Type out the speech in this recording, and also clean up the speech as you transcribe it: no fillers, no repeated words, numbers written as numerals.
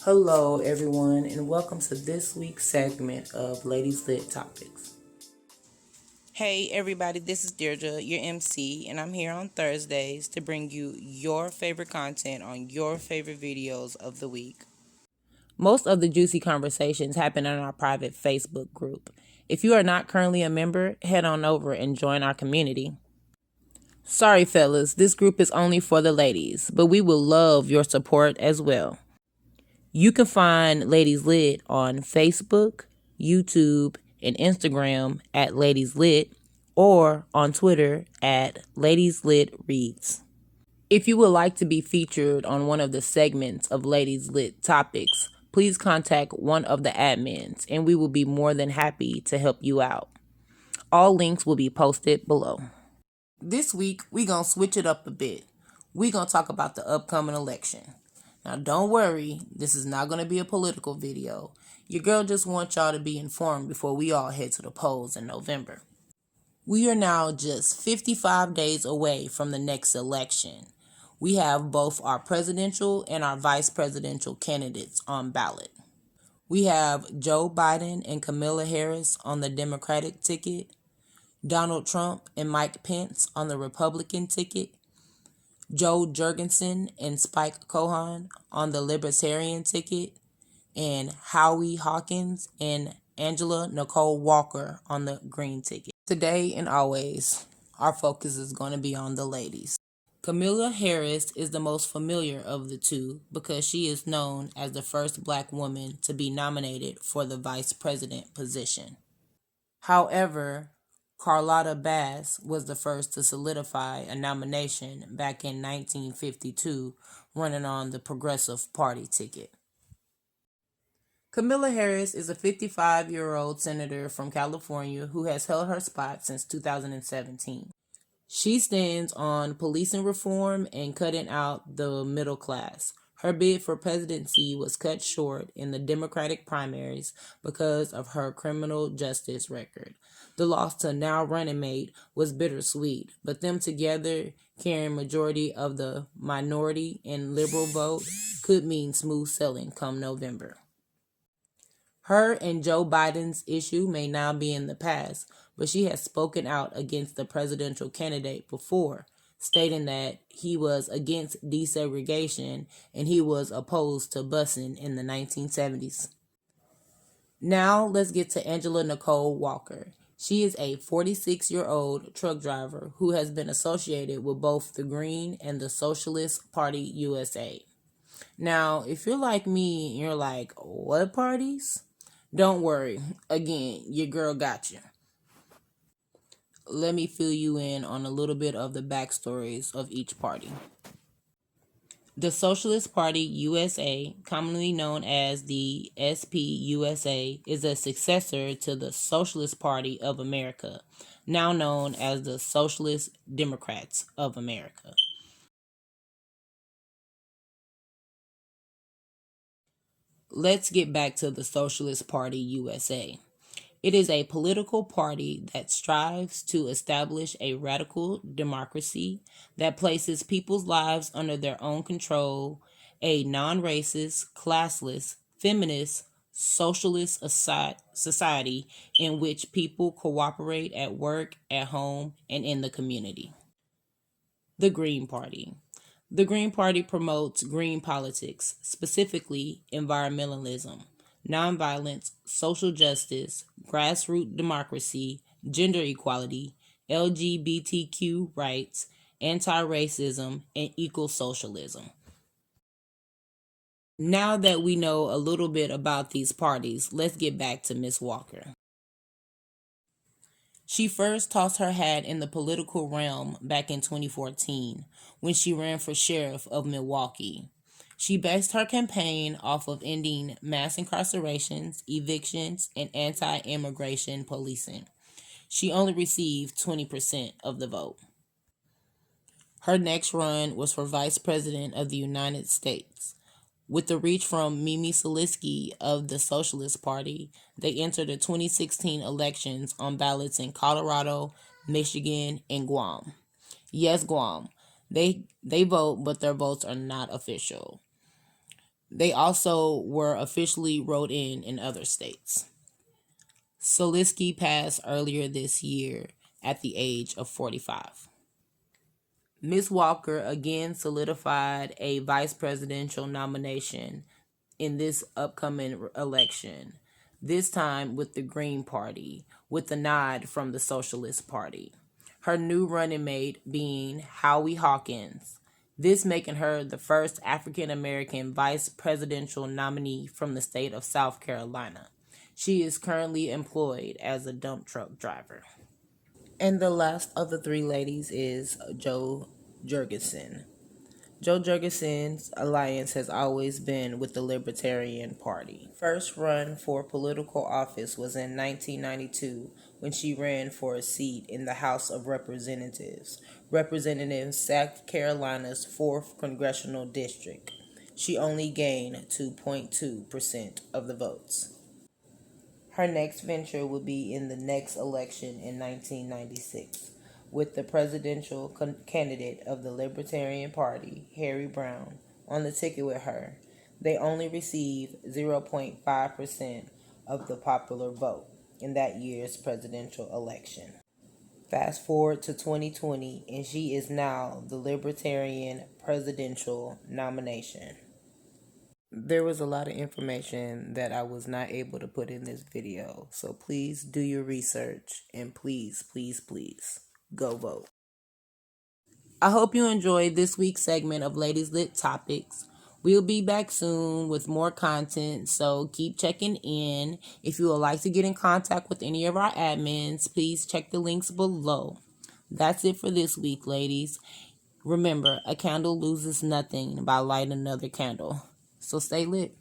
Hello, everyone, and welcome to this week's segment of Ladies Lit Topics. Hey everybody, this is Deirdre, your MC, and I'm here on Thursdays to bring you your favorite content on your favorite videos of the week. Most of the juicy conversations happen in our private Facebook group. If you are not currently a member, head on over and join our community. Sorry, fellas, this group is only for the ladies, but we will love your support as well. You can find Ladies Lit on Facebook, YouTube, and Instagram at Ladies Lit, or on Twitter at Ladies Lit Reads. If you would like to be featured on one of the segments of Ladies Lit Topics, please contact one of the admins and we will be more than happy to help you out. All links will be posted below. This week, we gonna switch it up a bit. We gonna talk about the upcoming election. Now, don't worry, this is not gonna be a political video. Your girl just wants y'all to be informed before we all head to the polls in November. We are now just 55 days away from the next election. We have both our presidential and our vice presidential candidates on ballot. We have Joe Biden and Kamala Harris on the Democratic ticket, Donald Trump and Mike Pence on the Republican ticket, Joe Jurgensen and Spike Cohen on the Libertarian ticket, and Howie Hawkins and Angela Nicole Walker on the Green ticket. Today and always, our focus is going to be on the ladies. Kamala Harris is the most familiar of the two because she is known as the first black woman to be nominated for the vice president position. However, Carlotta Bass was the first to solidify a nomination back in 1952, running on the Progressive Party ticket. Kamala Harris is a 55-year-old senator from California who has held her spot since 2017. She stands on policing reform and cutting out the middle class. Her bid for presidency was cut short in the Democratic primaries because of her criminal justice record. The loss to now running mate was bittersweet, but them together carrying majority of the minority and liberal vote could mean smooth sailing come November. Her and Joe Biden's issue may now be in the past, but she has spoken out against the presidential candidate before, stating that he was against desegregation and he was opposed to busing in the 1970s. Now let's get to Angela Nicole Walker. She is a 46-year-old truck driver who has been associated with both the Green and the Socialist Party USA. Now, if you're like me and you're like, what parties? Don't worry. Again, your girl got you. Let me fill you in on a little bit of the backstories of each party. The Socialist Party USA, commonly known as the SPUSA, is a successor to the Socialist Party of America, now known as the Socialist Democrats of America. Let's get back to the Socialist Party USA. It is a political party that strives to establish a radical democracy that places people's lives under their own control, a non racist, classless, feminist, socialist society in which people cooperate at work, at home, and in the community. The Green Party. The Green Party promotes green politics, specifically environmentalism, nonviolence, social justice, grassroots democracy, gender equality, LGBTQ rights, anti racism, and eco socialism. Now that we know a little bit about these parties, let's get back to Miss Walker. She first tossed her hat in the political realm back in 2014 when she ran for sheriff of Milwaukee. She based her campaign off of ending mass incarcerations, evictions, and anti immigration policing. She only received 20% of the vote. Her next run was for Vice President of the United States. With the reach from Mimi Salisky of the Socialist Party, they entered the 2016 elections on ballots in Colorado, Michigan, and Guam. Yes, Guam. They vote, but their votes are not official. They also were officially wrote in other states. Solinsky passed earlier this year at the age of 45. Ms. Walker again solidified a vice presidential nomination in this upcoming election, this time with the Green Party, with a nod from the Socialist Party. Her new running mate being Howie Hawkins, this making her the first African American vice presidential nominee from the state of South Carolina. She is currently employed as a dump truck driver. And the last of the three ladies is Jo Jorgensen. Jo Jorgensen's alliance has always been with the Libertarian Party. First run for political office was in 1992 when she ran for a seat in the House of Representatives, representing South Carolina's 4th Congressional District. She only gained 2.2% of the votes. Her next venture would be in the next election in 1996, with the presidential candidate of the Libertarian Party, Harry Browne, on the ticket with her. They only received 0.5% of the popular vote in that year's presidential election. Fast forward to 2020, and she is now the Libertarian presidential nomination. There was a lot of information that I was not able to put in this video, so please do your research and please go vote. I hope you enjoyed this week's segment of Ladies Lit Topics. We'll be back soon with more content, so keep checking in. If you would like to get in contact with any of our admins, please check the links below. That's it for this week, ladies. Remember, a candle loses nothing by lighting another candle. So stay lit.